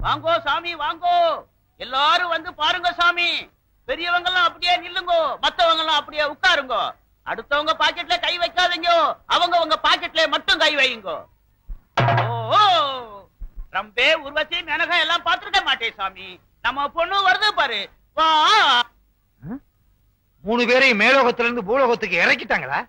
வாங்கோ சாமி வாங்கோ, எல்லாரும் வந்து பாருங்க சாமி. பெரியவங்க எல்லாம் அப்படியே நில்லுங்கோ, மத்தவங்க எல்லாம் அப்படியே உட்காருங்கோ. அடுத்தவங்க பாக்கெட்ல கை வைக்காதீங்க, அவங்க உங்க பாக்கெட்ல மட்டும் கை வையுங்கோ. ஓ ரம்பே உர்வசி மேனகா எல்லாம் பாத்துருக்க மாட்டேன் சாமி. நம்ம பொண்ணு வருது பாரு. வா. 3 பேரையும் மேலோகத்துல இருந்து பூலோகத்துக்கு இறக்கிட்டாங்களா?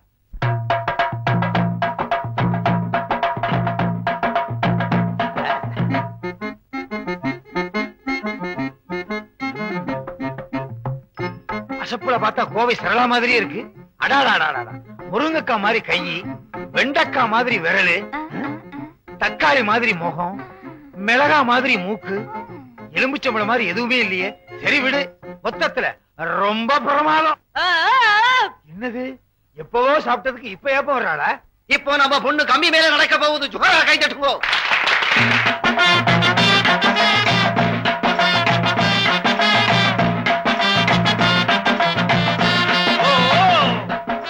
அசப்புல பார்த்தா கோவை சரளா மாதிரியே இருக்கு. அடாடாடாடா, முருங்கக்காய் மாதிரி கை, வெண்டக்காய் மாதிரி விரலு, தக்காளி மாதிரி முகம், மிளகா மாதிரி மூக்கு, எலும்புச்சம்பளம் மாதிரி எதுவுமே இல்லையே. சரி விடு, மொத்தத்துல ரொம்ப பிரமாதம். என்னது, எப்பவோ சாப்பிட்டதுக்கு இப்ப எப்ப வர்றாளா? இப்போ நம்ம பொண்ணு கம்பி மேல நடக்க போகுது. ஜோரா கை தட்டுங்கோ.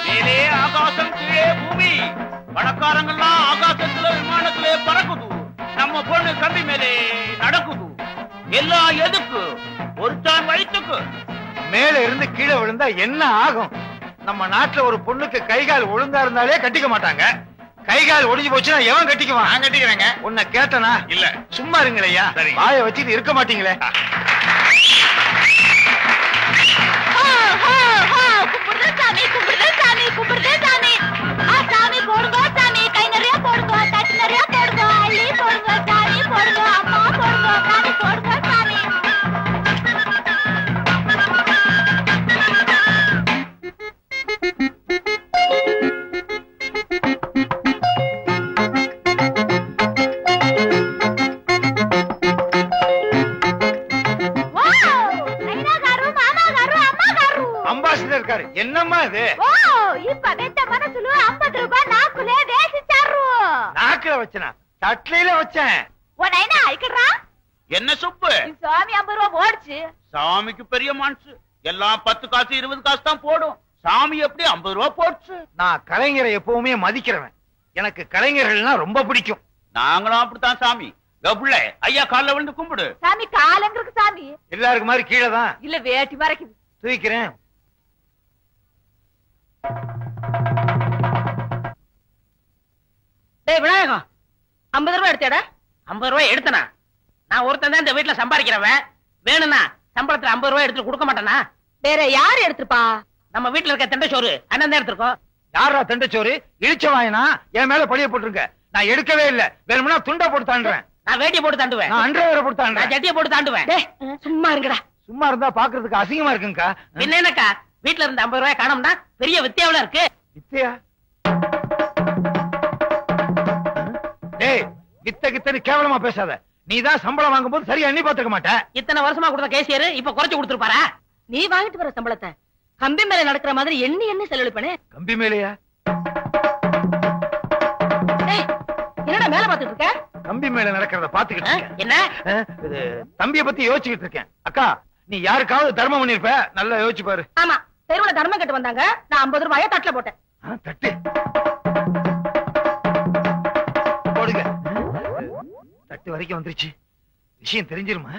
மேலே ஆகாசம், கீழே பூமி. பணக்காரங்கெல்லாம் ஆகாசத்துல விமானத்திலே பறக்குது, நம்ம பொண்ணு கம்பி மேலே நடக்குது. எல்லாம் எதுக்கு? ஒரு தான் வயிற்றுக்கு. மேல இருந்து கீழே விழுந்தா என்ன ஆகும்? நம்ம நாட்டுல ஒரு பொண்ணுக்கு கைகால் ஒழுங்கா இருந்தாலே கட்டிக்க மாட்டாங்க. கைகால் ஒடிஞ்சு போச்சுன்னா எவன் கட்டிக்குவான்? நான் கட்டிக்கிறேங்க. உன்னை கேட்டனா? இல்ல. சும்மா இருங்களையா, சரி. வாயை வச்சுட்டு இருக்க மாட்டீங்களே. சாமி போடுங்க சாமி, கை நிறைய போடுங்க, தட்டு நிறைய போடுங்க, அள்ளி போடுங்க சாமி, போடுங்க அம்மா, போடுங்க சாமி, போடுங்க சாமி. அம்பாசிடர் இருக்காரு. என்னம்மா இது? இப்ப வெத்த மனசுல 50 ரூபாய் நாக்குலே வேசிச்சாரு. நாக்குல வச்சனா? தட்லையில வச்சேன். உன்னைனா ஐக்கறா? என்ன சுப்பு? சாமி 50 ரூபாய் போடுச்சு. சாமிக்கு பெரிய மனசு, எல்லாம் 10 காசு 20 காசு தான் போடும். சாமி எப்படி 50 ரூபாய் போடுச்சு? நான் கலைஞரை எப்பவுமே மதிக்கிறவன். எனக்கு கலைஞர்கள்னா ரொம்ப பிடிக்கும். நாங்களும் அப்படித்தான் சாமி. கபுள்ள ஐயா கால்ல விழுந்து கும்பிடு. சாமி காலங்களுக்கு சாமி. எல்லாருக்கும் மாதிரி கீழே தான் இல்ல வேட்டி மறைக்குது. தூக்கிறேன். டேய் விநாயகம், 50 ரூபாய் எடுத்தேடா? 50 ரூபாய் எடுத்தனா? நான் ஒருத்தன் தான் இந்த வீட்டுல சம்பாதிக்கிறவன். வேணும்னா சம்பளத்துல 50 ரூபாய் எடுத்து கொடுக்க மாட்டேனா? வேற யாரு எடுத்துப்பா? நம்ம வீட்டுல இருக்க தண்டை சோறு அண்ணன் தான் எடுத்திருக்கோம். யாரா தண்டச்சோறு? இழிச்ச வாயனா என் மேல பழிய போட்டுருங்க. நான் எடுக்கவே இல்ல. வேணும்னா துண்டா போட்டு தாண்டுறேன். நான் வேட்டியை போட்டு தாண்டுவேன். நான் அண்டர்வேரை போட்டு நான் தாண்டுறேன். ஜட்டியை போட்டு தாண்டுவேன். சும்மா இருங்கடா. சும்மா இருந்தா பாக்குறதுக்கு அசிங்கமா இருக்குங்கக்கா. என்ன என்னக்கா, வீட்டுல இருந்த 50 ரூபாய் காணோம்னா பெரிய வித்தியாவில இருக்கு. வித்தையா? டேய், வித்த கித்தன்னு கேவலமா பேசாத. நீதான் சம்பளம் வாங்கும் போது சரியா எண்ணி பாத்துக்க மாட்ட. இத்தனை வருஷமா கொடுத்த கேசியர் இப்ப குறைச்சு கொடுத்துருப்பாரா? நீ வாங்கிட்டு வர சம்பளத்தை கம்பி மேல நடக்கிற மாதிரி எண்ணி எண்ணி செலவழிப்பனே. கம்பி மேலையா? என்னடா மேல பாத்துட்டு இருக்க? கம்பி மேல நடக்கிறத பாத்துக்கிட்டு இருக்கேன். என்ன? இது தம்பிய பத்தி யோசிச்சுக்கிட்டு இருக்கேன். அக்கா, நீ யாருக்காவது தர்மம் பண்ணிருப்ப, நல்லா யோசிச்சு பாரு. ஆமா, தெருவுல தர்மம் கட்டு வந்தாங்க. நான் 50 ரூபாய தட்டுல போட்டேன். தட்டு போடுங்க. தட்டு வரைக்கும் வந்துருச்சு. விஷயம் தெரிஞ்சிருமா?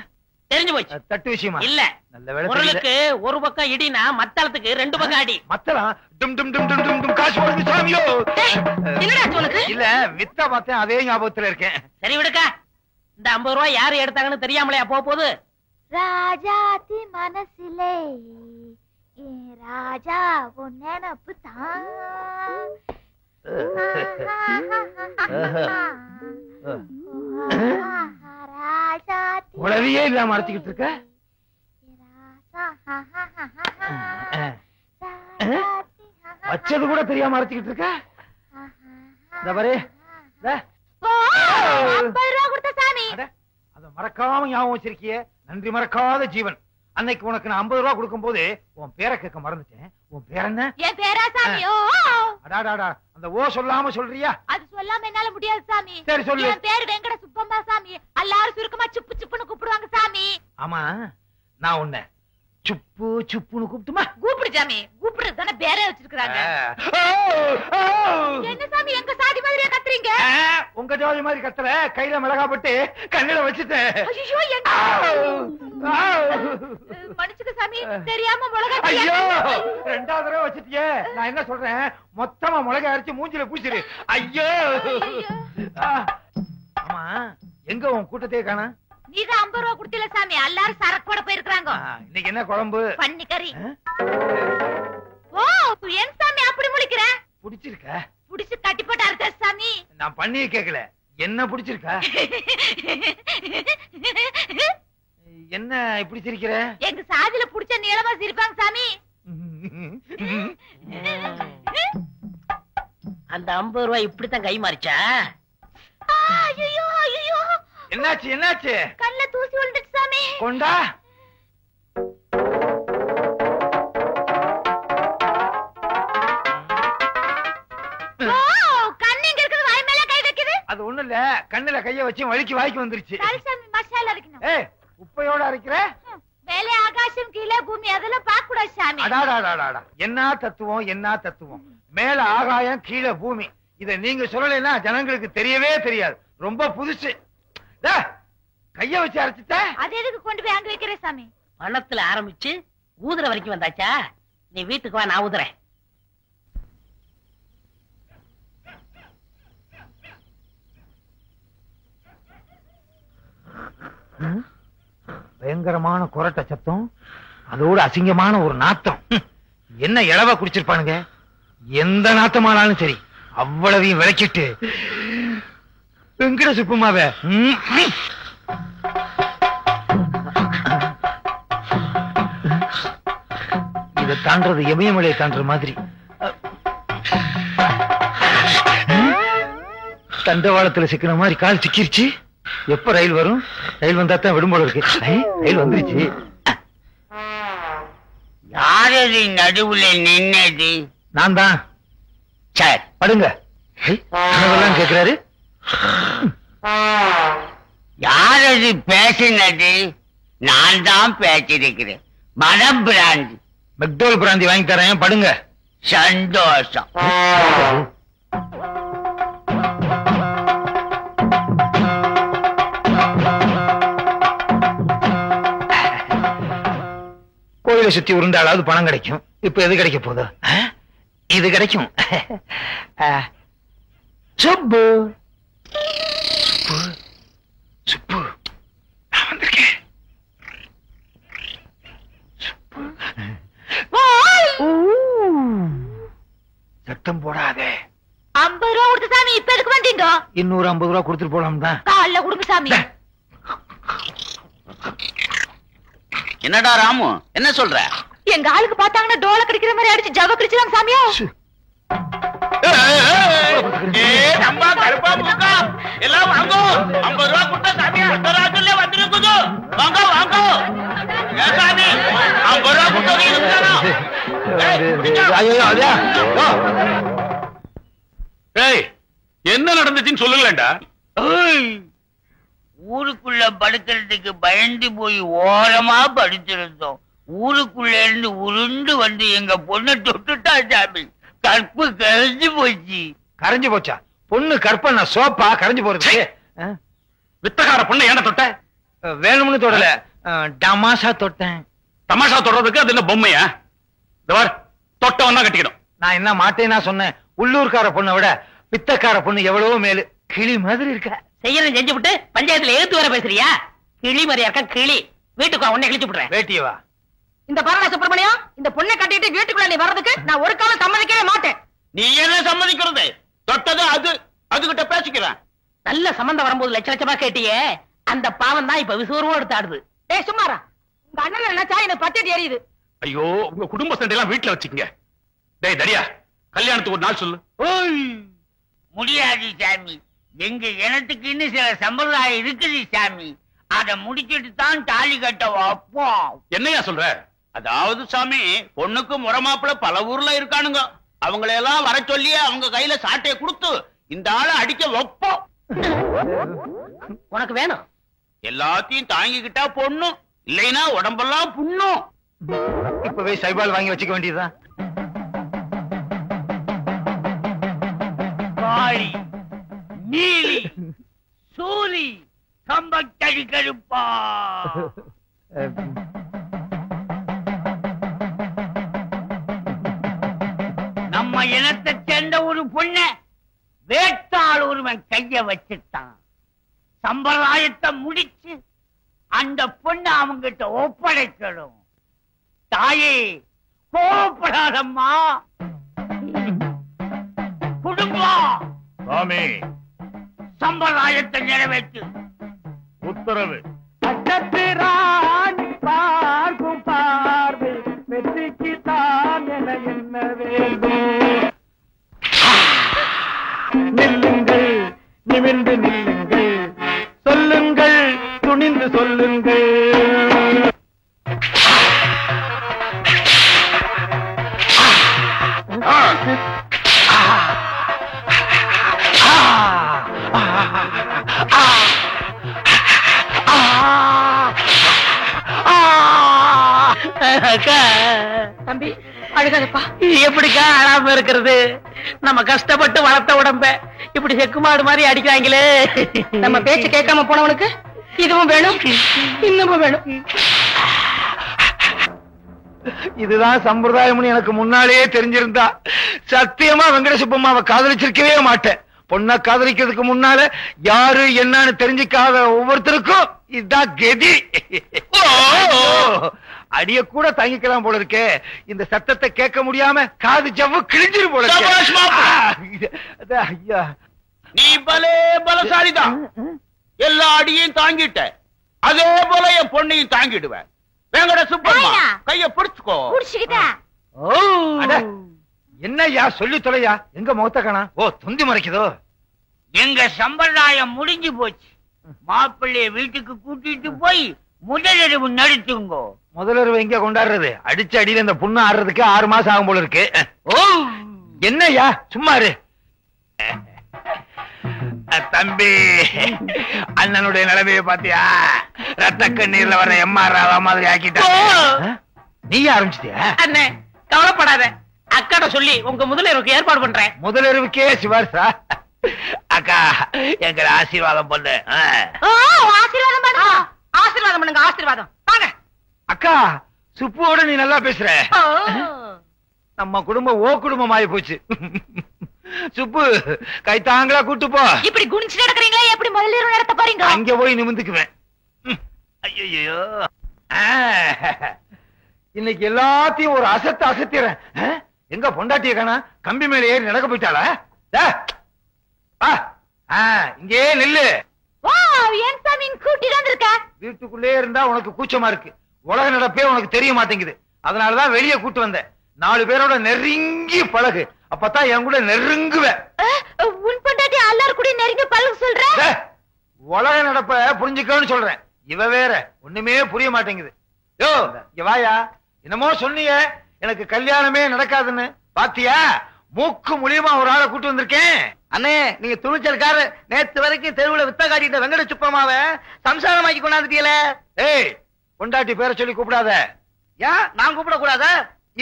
தெரிஞ்சு போச்சு. தட்டு விஷயமா? இல்ல, நல்ல வேலை. பொருளுக்கு ஒரு பக்கம் இடினா மத்தளத்துக்கு 2 பக்கம் அடி. மத்தலாம் டும் டும் டும் டும் டும் டும் காசு போடுங்க சாமியோ. என்னடா சொல்லுது? இல்ல, வித்தா பார்த்தேன், அதே ஞாபகத்துல இருக்கேன். சரி விடுக்கா, இந்த 50 ரூபாய் யாரு எடுத்தாங்கன்னு தெரியாமலையா போகுது? ராஜாத்தி மனசிலே ராஜா உன் நினப்பு தான். உளவியே இல்லாம அரைச்சிக்கிட்டு இருக்க. வச்சது கூட தெரியாம அரைச்சிக்கிட்டு இருக்க. இந்த பாரு, அத மறக்காம ஞாபகம் வச்சிருக்கிய. நன்றி மறக்காத ஜீவன். அன்னைக்கு உனக்கு நான் 50 ரூபாய் கொடுக்கும் போது உன் பேரை கேட்க மறந்துட்டேன். உன் பேர் என்ன? என் பேரா சாமி? அடாடாடா, அந்த ஓ சொல்லாம சொல்றியா? அது சொல்லாம என்னால முடியாது சாமி. சரி சொல்லு. என் பேரு வெங்கட சுப்பம்மா சாமி. எல்லாரும் சுருக்கமா சுப்பு சுப்புன்னு கூப்பிடுவாங்க சாமி. ஆமா, நான் உன்னை சுப்பு சுப்புன்னு கூப்பிட்டுமா? கூப்பிடு சாமி, கூப்பிடுறது தானே பேரே வச்சிருக்காங்க. என்ன சாமி எங்க சாதி மாதிரியா கத்துறீங்க? உங்க ஜாதி மாதிரி கத்தல, கையில மிளகா போட்டு கண்ணில வச்சுட்டேன். ஐயோ என்ன மன்னிச்சுக்க சாமி, தெரியாம மிளகா. ஐயோ ரெண்டாவது தடவை வச்சிட்டியே. நான் என்ன சொல்றேன், மொத்தமா மிளகா அரைச்சு மூஞ்சில பூசிரு. ஐயோ ஆமா, எங்க உன் கூட்டத்தையே காணா? நீதான் 50 ரூபா கொடுத்தில சாமி, எல்லாரும் சரக்கு போட போயிருக்காங்க. இன்னைக்கு என்ன குழம்பு? பன்னிக்கறி. ஓ ஏன் சாமி அப்படி முழிக்கிற? பிடிச்சிருக்க? புடிச்சு கட்டி போட்டு அறுத்த சாமி. நான் பண்ணியே கேக்கல, என்ன பிடிச்சிருக்கா? என்ன இப்படி சிரிக்கிற? எங்க சாதியில புடிச்ச நீளமா சிரிப்பாங்க சாமி. அந்த 50 ரூபாய் இப்படித்தான் கை மாறிச்சா? ஐயோ ஐயோ என்னாச்சு என்னாச்சு? கல்ல தூசி விழுந்துச்சு சாமி. கொண்டா. ஓ கண்ணு எங்க இருக்குது? வாய் மேல கை வைக்குது. அது ஒண்ணு இல்ல, கண்ணுல கைய வச்சு வலிக்கு வாய்க்கு வந்துருச்சு. சரி சாமி, மசாலா அரைக்கணும். ஏய் உப்பையோட அரைக்கிற? மேலே ஆகாசம் கீழே பூமி அதெல்லாம் பார்க்க கூடாது சாமி. அடாடாடாடா, என்ன தத்துவம் என்ன தத்துவம். மேல ஆகாயம் கீழே பூமி, இத நீங்க சொல்லலைன்னா ஜனங்களுக்கு தெரியவே தெரியாது. ரொம்ப புதுசு. கைய வச்சு அரைச்சிட்ட? அது எதுக்கு கொண்டு போய் அங்க வைக்கிற சாமி? பணத்துல ஆரம்பிச்சு ஊதுற வரைக்கும் வந்தாச்சா? நீ வீட்டுக்கு வா, நான் ஊதுறேன். பயங்கரமான குரட்ட சத்தம், அதோட அசிங்கமான ஒரு நாத்தம். என்ன இளவ குடிச்சிருப்பானுங்க. எந்த நாத்தமானாலும் சரி அவ்வளவையும் விளக்கிட்டு வெங்கட சுப்புமாவே இதை தாண்டது எமயமலையை தாண்டுற மாதிரி. தண்டவாளத்துல சிக்கின மாதிரி கால் சிக்கிருச்சு. எப்ப ரயில் வரும்? ரயில் வந்தா தான் விடும் போல இருக்கு. ரயில் வந்துருச்சு. யாரது நடுவுல நின்னது? நான் தான். சார் படுங்க. கேக்குறாரு. யாரது பேசினது? நான் தான் பேசிருக்கிறேன். மனம் பிராந்தி. மெக்டோல் பிராந்தி வாங்கி தரேன், படுங்க. சந்தோஷம். கோயிலை சுத்தி உருண்டாலாவது பணம் கிடைக்கும். இப்ப எது கிடைக்க போதோ? இது கிடைக்கும். சுப்பு சுப்பு, நான் வந்திருக்கேன். சத்தம் போடாதே. 50 ரூபா கொடுத்து சாமி, இப்ப எதுக்கு வந்தீங்க? இன்னொரு 50 ரூபா கொடுத்துட்டு போலாம் தான். கால்ல கொடுங்க சாமி. என்னடா ராமு, என்ன சொல்ற? எங்க ஆளுக்கு பார்த்தாங்கன்னா டோல கடிக்கிற மாதிரி அடிச்சு ஜவ கடிச்சிராங்க சாமியா. நம்ம கருப்பா முக்கா எல்லாம் வாங்க. 50 ரூபா கொடுத்தா சாமியா ராத்திரில வந்துருக்குது. வாங்க வாங்க. சாமி 50 ரூபா கொடுத்தது இருக்குதானா? ஏய், என்ன நடந்துச்சுன்னு சொல்லுங்களேன்டா. ஊருக்குள்ள படுக்கிறதுக்கு பயந்து போய் ஓரமா படுத்திருந்தோம். ஊருக்குள்ள இருந்து உருண்டு வந்து எங்க பொண்ணை தொட்டுட்டா சாமி. கற்பு கரைஞ்சு போச்சு. கரைஞ்சு போச்சா? பொண்ணு கற்பனை சோப்பா கரைஞ்சு போறது? வித்தகார பொண்ணை ஏன்டா தொட்ட? வேணும்னு தொடல, டமாஷா தொட்டேன். தமாஷா தொடறதுக்கு அது என்ன பொம்மையா? தொட்டவன் தான் கட்டிக்கணும். நான் என்ன மாட்டேன்னா சொன்னேன். உள்ளூர்கார பொண்ணை விட பித்தக்கார பொண்ணு எவ்வளவோ மேலு. கிளி மாதிரி இருக்க. செய்யறத செஞ்சு விட்டு பஞ்சாயத்துல எழுத்து வர பேசுறியா? கிளி மாதிரியா இருக்க கிளி. வீட்டுக்கு வா, உன்னை கிழிச்சு விடுறேன். வேட்டியவா? இந்த பாருடா சுப்பிரமணியம், இந்த பொண்ணை கட்டிட்டு வீட்டுக்குள்ள நீ வர்றதுக்கு நான் ஒரு காலம் சம்மதிக்கவே மாட்டேன். நீ என்ன சம்மதிக்கிறது? தொட்டது அதுகிட்ட பேசிக்கிறேன். நல்ல சம்பந்தம் வரும்போது லட்ச லட்சமா கேட்டியே, அந்த பாவம் தான் இப்ப விசுவரமா எடுத்து ஆடுது. டேய் சும்மாரா, உங்க அண்ணன் நினைச்சா எனக்கு பச்சடி எரியுது. ஐயோ, உங்க குடும்ப சண்டை எல்லாம் வீட்டுல வச்சுக்கங்க. டேய் தடியா, கல்யாணத்துக்கு ஒரு நாள் சொல்லு. முடியாது சாமி. எங்க இனத்துக்கு இன்னும் சில சம்பிரதாயம் இருக்குது சாமி. அத முடிச்சிட்டு தான் தாலி கட்ட வைப்போம். என்னையா சொல்ற? அதாவது சாமி, பொண்ணுக்கு முறமாப்பிள பல ஊர்ல இருக்கானுங்க. அவங்களையெல்லாம் வர சொல்லி அவங்க கையில சாட்டையை கொடுத்து இந்த ஆளை அடிக்க வைப்போம். உனக்கு வேணும்? எல்லாத்தையும் தாங்கிக்கிட்டா பொண்ணும், இல்லைன்னா உடம்பெல்லாம் புண்ணும். இப்பவே சைபால் வாங்கி வச்சுக்க வேண்டியதுதான். காளி, நீலி, சூரி, கம்பக்கழி கழுப்பா. நம்ம இனத்தை சேர்ந்த ஒரு பொண்ண வேட்டாள் ஒருவன் கைய வச்சுட்டான். சம்பிரதாயத்தை முடிச்சு அந்த பொண்ணு அவங்கிட்ட ஒப்படைக்கணும். தாயே கோபப்படாதம்மா. குடும்பம் சாமி சம்பிரதாயத்தை நிறைவேற்று. உத்தரவு. பார்க்கும் பார்வை வெற்றிக்கு தான் என என்ன வேண்டும். நில்லுங்கள், நிமிர்ந்து நில்லுங்கள், சொல்லுங்கள், துணிந்து சொல்லுங்கள். தம்பி அழுகாதப்பா. எப்படிக்கா அழாம இருக்கிறது? நம்ம கஷ்டப்பட்டு வளர்த்த உடம்ப இப்படி செக்கு மாடு மாதிரி அடிக்கிறாங்களே. நம்ம பேச்சு கேட்காம போனவனுக்கு இதுவும் வேணும், இன்னமும் வேணும். இதுதான் சம்பிரதாயம்னு எனக்கு முன்னாலேயே தெரிஞ்சிருந்தா சத்தியமா வெங்கட சுப்பம்மாவை காதலிச்சிருக்கவே மாட்டேன். பொண்ணை காதலிக்கிறதுக்கு முன்னால யாரு என்னன்னு தெரிஞ்சுக்காத ஒவ்வொருத்தருக்கும் இதுதான் கதி. அடிய கூட தாங்கிக்கலாம் போல இருக்கே. இந்த சத்தத்தை கேட்க முடியாம காது ஜவ்வு கிழிஞ்சிரு போல இருக்கு. ஐயா, நீ பலே பலசாலிதான். எல்லா அடியையும் தாங்கிட்ட. அதே போல என் பொண்ணையும் தாங்கிடுவேன். வெங்கட சுப்பம்மா கைய பிடிச்சுக்கோ. என்னய்யா சொல்லி தொலையா? எங்க முகத்த காணா? ஓ, தொந்தி மறைக்குதோ? எங்க சம்பிரதாயம் முடிஞ்சு போச்சு. மாப்பிள்ளைய வீட்டுக்கு கூட்டிட்டு போய் முதலிரவு நடத்துங்கோ. முதலிரவு எங்க கொண்டாடுறது? அடிச்ச அடியில இந்த புண்ணு ஆடுறதுக்கு 6 மாசம் ஆகும் போல இருக்கு. ஓ, என்னய்யா சும்மா இரு. தம்பி, அண்ணனுடைய நிலைமையை பாத்தியா? ரத்த கண்ணீர்ல வர எம்ஆர் ராவா மாதிரி ஆக்கிட்டா. நீ ஆரம்பிச்சிட்டியா? அண்ணே கவலைப்படாத, அக்காட சொல்லி உங்க முதலிரவுக்கு ஏற்பாடு பண்றேன். முதலிரவுக்கே சிவாசா? அக்கா, எங்களை ஆசீர்வாதம் பண்ணு. ஆசீர்வாதம் பண்ணுங்க. ஆசீர்வாதம் பண்ணுங்க, ஆசீர்வாதம். வாங்க அக்கா, சுப்புவோட நீ நல்லா பேசுற. நம்ம குடும்பம் ஓ குடும்பம் ஆயி போச்சு. சுப்பு, கைத்தாங்களா கூட்டு போ. இப்படி குனிச்சு நடக்கிறீங்களா? எப்படி முதலிரவு நடத்த போறீங்க? அங்க போய் நிமிந்துக்குவேன். ஐயோ, இன்னைக்கு எல்லாத்தையும் ஒரு அசத்து அசத்திறேன். எங்க பொண்டாட்டிய காணா? கம்பி மேல ஏறி நடக்க போயிட்டாளா? இங்கே நில்லு. ஏன் சாமி கூட்டிட்டு வந்திருக்க? வீட்டுக்குள்ளே இருந்தா உனக்கு கூச்சமா இருக்கு. உலக நடப்பே உனக்கு தெரிய மாட்டேங்குது. அதனாலதான் வெளியே கூட்டு வந்தேன். 4 பேரோட நெருங்கி பழகு. அப்பதான் என் கூட நெருங்குவேன். உன் பொண்டாட்டி எல்லாரும் கூட நெருங்கி பழகு சொல்ற? உலக நடப்ப புரிஞ்சுக்கன்னு சொல்றேன். இவ வேற ஒண்ணுமே புரிய மாட்டேங்குது. யோ, இங்க வாயா. என்னமோ சொன்னீங்க எனக்கு கல்யாணமே நடக்காதுன்னு. பாத்தியா? மூக்கு மூலியமா ஒரு ஆளை கூட்டு வந்திருக்கேன். அண்ணே, நீங்க துணிச்சல்காரர். நேத்து வரைக்கும் தெருவுல வித்த காட்டிட்ட வெங்கட சுப்பமாவை சம்சாரமாக்கி கொண்டாந்துட்டீல. ஏய், பொண்டாட்டி பேரை சொல்லி கூப்பிடாத. ஏன் நான் கூப்பிட கூடாதா?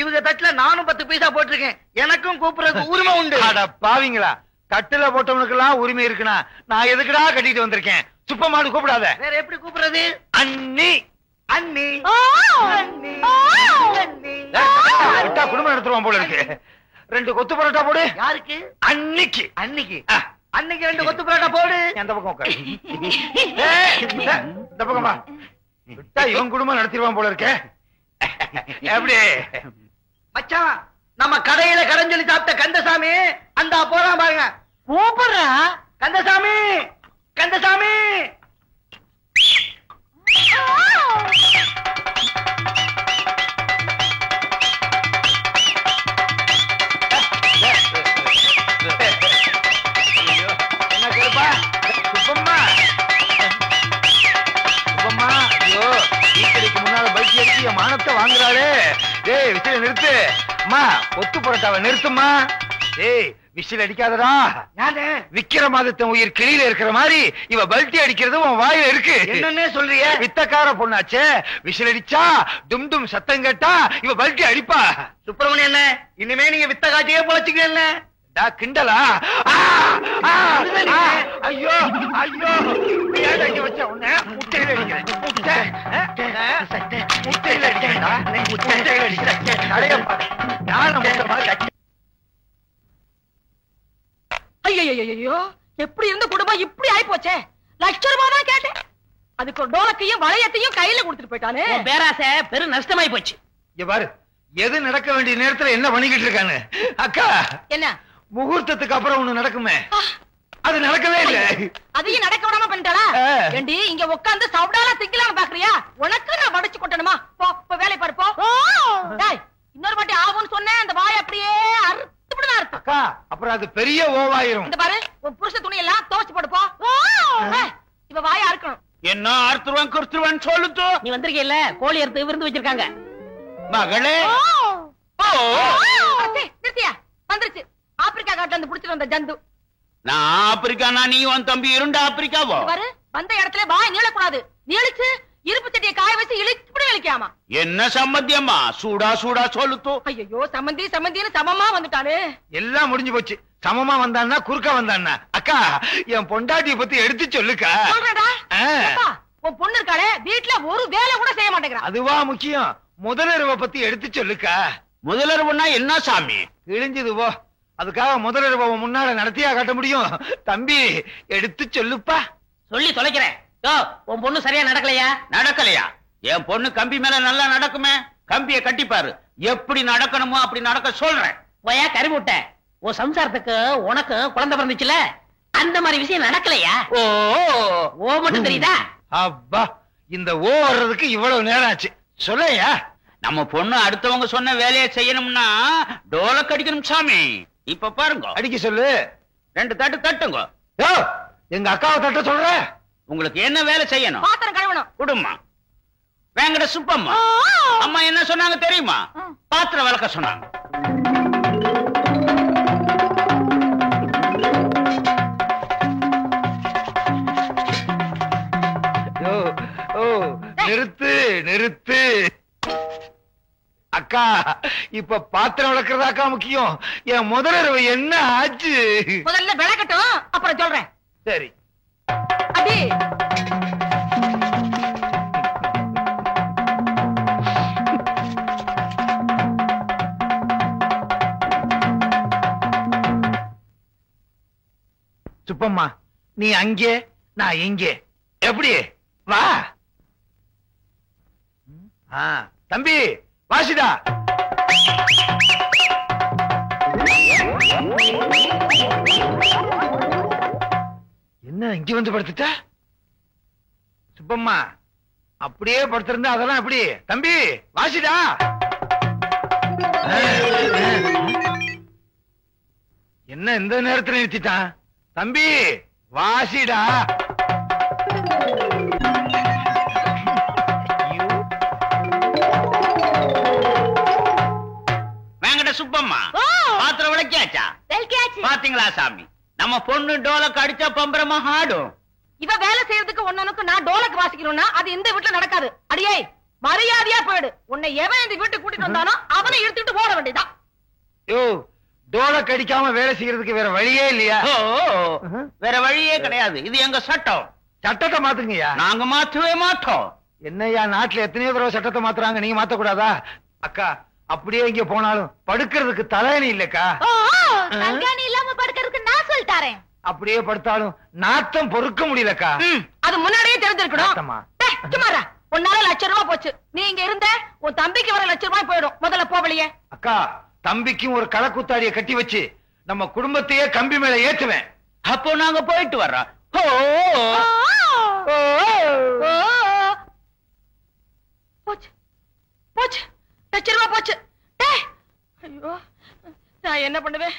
இவங்க தட்டுல நானும் 10 பைசா போட்டிருக்கேன். எனக்கும் கூப்பிடுறதுக்கு உரிமை உண்டு. அட பாவிங்களா, தட்டுல போட்டவனுக்கு எல்லாம் உரிமை இருக்குனா நான் எதுக்குடா கட்டிட்டு வந்திருக்கேன்? சுப்பமானு கூப்பிடாத. வேற எப்படி கூப்பிடுறது? அண்ணி. அண்ணி. அண்ணி. விட்டா குடும்பம் நடத்துவான் போல இருக்கு. 2 கொத்து பரோட்டா போடு. யாருக்கு? அன்னிக்கு. அன்னிக்கு. அன்னைக்கு 2 கொத்து பரோட்டா போடு. அந்த பக்கம் உட்காரு. இந்த பக்கம் வா. விட்டா இவன் குடும்பம் நடத்திடுவான் போல இருக்க. எப்படி மச்சான், நம்ம கடையில கடன் சொல்லி சாப்பிட்ட கந்தசாமி அந்த போறான் பாருங்க. கூப்பிடுறா. கந்தசாமி, கந்தசாமி. என்ன கேப்பா? சுப்பம்மா, சுப்பம்மா, ஐயோ, வீட்டுக்கு முன்னால பைக் எடுத்து என் மானத்தை வாங்குறாளே. டேய், விசில நிறுத்து. அம்மா, கொத்து பரோட்டாவை நிறுத்துமா. டேய், விசில் அடிக்காதடா. விக்கிரமாதித்தன் உயிர் கிளியில இருக்கிற மாதிரி இவ பல்ட்டி அடிக்கிறது உன் வாயில இருக்கு. என்னன்னே சொல்றிய? வித்தக்கார பொண்ணாச்சே, விசில் அடிச்சா டும் டும் சத்தம் கேட்டா இவ பல்ட்டி அடிப்பா. சுப்பிரமணியம் என்ன, இனிமே நீங்க வித்த காட்டியே பொழைச்சுக்கல. கிண்டலா? ஐயோ ஐயோ, ஏன் அடிக்க வச்ச உன்னை? முட்டையில அடிக்கிறேன். முட்டையில அடிக்கிறேன்டா. முட்டையில அடிக்கிறேன். அடையப்பா, யார முட்டை மாதிரி. ஐயோ, எப்படி இருந்த குடும்பம் இப்படி ஆயி போச்சே. லட்சம் ரூபாய் தான் கேட்டேன், அதுக்கு ஒரு டோலக்கையும் வளையத்தையும் கையில கொடுத்துட்டு போயிட்டானே. பேராசை பெரும் நஷ்டமாயி போச்சு. இங்க பாரு, எது நடக்க வேண்டிய நேரத்துல என்ன பண்ணிக்கிட்டு இருக்கானு. அக்கா, என்ன முகூர்த்தத்துக்கு அப்புறம் ஒண்ணு நடக்குமே, அது நடக்கவே இல்ல. அதையும் நடக்க விடாம பண்ணிட்டாளா? ஏண்டி இங்க உட்கார்ந்து சவுடாலா திங்கலான்னு பாக்குறியா? உனக்கு நான் வடிச்சு கொட்டணுமா? போ போ, வேலை பாரு போ. டேய், இன்னொரு வாட்டி ஆகும்னு சொன்னேன், அந்த வாய் அப்படியே அறுத்துப்படா இருக்கு. அக்கா, அப்புறம் அது பெரிய ஓவாயிரும். இந்த பாரு, உன் புருஷ துணி எல்லாம் துவைச்சு போடு போ. இவ வாயை அறுக்கணும். என்ன அறுத்துருவான் குறுத்துருவான்னு சொல்லுத்து. நீ வந்திருக்கீல்ல, கோழி அறுத்து விருந்து வச்சிருக்காங்க. மகளே, நிறுத்தியா? வந்துருச்சு ஆப்பிரிக்கா காட்டுல இருந்து புடிச்சிட்டு வந்த ஜந்து. நான் ஆப்பிரிக்கானா நீ உன் தம்பி இரண்டு ஆப்பிரிக்காவோ? பாரு, வந்த இடத்துல வாய் நீளக்கூடாது. நீளிச்சு இருப்பு சட்டியை காய வச்சு இழுச்சு இழுக்காமா. என்ன சம்பந்தியம்மா? சூடா சூடா சொல்லுத்து. ஐயோ, சம்பந்தி சம்பந்தின்னு சமமா வந்துட்டானே. எல்லாம் முடிஞ்சு போச்சு. சமமா வந்தான்னா குறுக்க வந்தான்னா? அக்கா, என் பொண்டாட்டிய பத்தி எடுத்து சொல்லுக்கா. சொல்றடா. உன் பொண்ணு இருக்காளே, வீட்டுல ஒரு வேலை கூட செய்ய மாட்டேங்கிறா. அதுவா முக்கியம்? முதலருவ பத்தி எடுத்து சொல்லுக்கா. முதலருவனா என்ன சாமி? கிழிஞ்சது போ. அதுக்காக முதலருவ முன்னால நடத்தியா காட்ட முடியும்? தம்பி, எடுத்து சொல்லுப்பா. சொல்லி தொலைக்கிறேன். உன் பொண்ணு சரியா நடக்கலையா? நடக்கலையா? என் பொண்ணு கம்பி மேல நல்லா நடக்குமே. கம்பிய கட்டிப்பாரு, எப்படி நடக்கணுமோ அப்படி நடக்க சொல்றேன். போயா கருமுட்டை, உன் சம்சாரத்துக்கு உனக்கு குழந்தை பிறந்துச்சுல, அந்த மாதிரி விஷயம் நடக்கலையா? ஓ ஓ மட்டும் தெரியுதா? அப்பா, இந்த ஓ வர்றதுக்கு இவ்வளவு நேரம் ஆச்சு. சொல்லையா? நம்ம பொண்ணு அடுத்தவங்க சொன்ன வேலையை செய்யணும்னா டோலக் அடிக்கணும் சாமி. இப்ப பாருங்க, அடிக்க சொல்லு. 2 தட்டு தட்டுங்க. யோ, எங்க அக்காவை தட்ட சொல்ற? உங்களுக்கு என்ன வேலை செய்யணும்? பாத்திரம் கழுவணும். குடும்பம் வேங்கட சுப்பம்மா. அம்மா என்ன சொன்னாங்க தெரியுமா? பாத்திரம் விளக்க சொன்னாங்க. நிறுத்து நிறுத்து. அக்கா, இப்ப பாத்திரம் விளக்குறதாக்கா முக்கியம். என் முதலருவ என்ன ஆச்சு? முதல்ல விளக்கட்டும், அப்புறம் சொல்றேன். சரி. அடி சுப்பம்மா, நீ அங்கே, நான் இங்கே. எப்படி? வா. தம்பி, வாசிடா. என்ன இங்க வந்து படுத்துட்ட? சுப்பம்மா, அப்படியே படுத்திருந்தா அதெல்லாம் எப்படி? தம்பி, வாசிடா. என்ன இந்த நேரத்துல நிறுத்திட்டான்? தம்பி, வாசிடா. வேங்கட சுப்பம்மா, பாத்திரம் விளக்கியாச்சா? பாத்தீங்களா சாமி, நம்ம பொண்ணு டோலக் அடிச்சா பம்பரமா ஆடும். இவ வேலை செய்யறதுக்கு ஒன்னனுக்கு நான் டோலக் வாசிக்கணும்னா அது இந்த வீட்டுல நடக்காது. அடியே, மரியாதையா போயிடு. உன்னை எவன் இந்த வீட்டுக்கு கூட்டிட்டு வந்தானோ அவனை இழுத்துட்டு போட வேண்டியதான். யோ, டோலக் அடிக்காம வேலை செய்யறதுக்கு வேற வழியே இல்லையா? வேற வழியே கிடையாது. இது எங்க சட்டம். சட்டத்தை மாத்துங்கய்யா. நாங்க மாத்தவே மாட்டோம். என்னய்யா, நாட்டுல எத்தனையோ தடவை சட்டத்தை மாத்துறாங்க, நீங்க மாத்தக்கூடாதா? அக்கா, அப்படியே இங்க போனாலும் படுக்கிறதுக்கு தலையணி இல்லக்கா. தங்காணி இல்லாம படுக்கிறதுக்கு நான் சொல்லிட்டாரேன். அப்படியே படுத்தாலும் நாத்தம் பொறுக்க முடியலக்கா. அது முன்னாடியே தெரிஞ்சிருக்கணும். நாத்தமா? சும்மாரா, உன்னால லட்சம் ரூபாய் போச்சு. நீ இங்க இருந்த உன் தம்பிக்கு வர லட்சம் ரூபாய் போயிடும். முதல்ல போவலியே. அக்கா, தம்பிக்கும் ஒரு களக்குத்தாடியை கட்டி வச்சு நம்ம குடும்பத்தையே கம்பி மேல ஏத்துவேன். அப்போ நாங்க போயிட்டு வர்றோம். போச்சு போச்சு, லட்சம் ரூபாய் போச்சு. ஐயோ, நான் என்ன பண்ணுவேன்?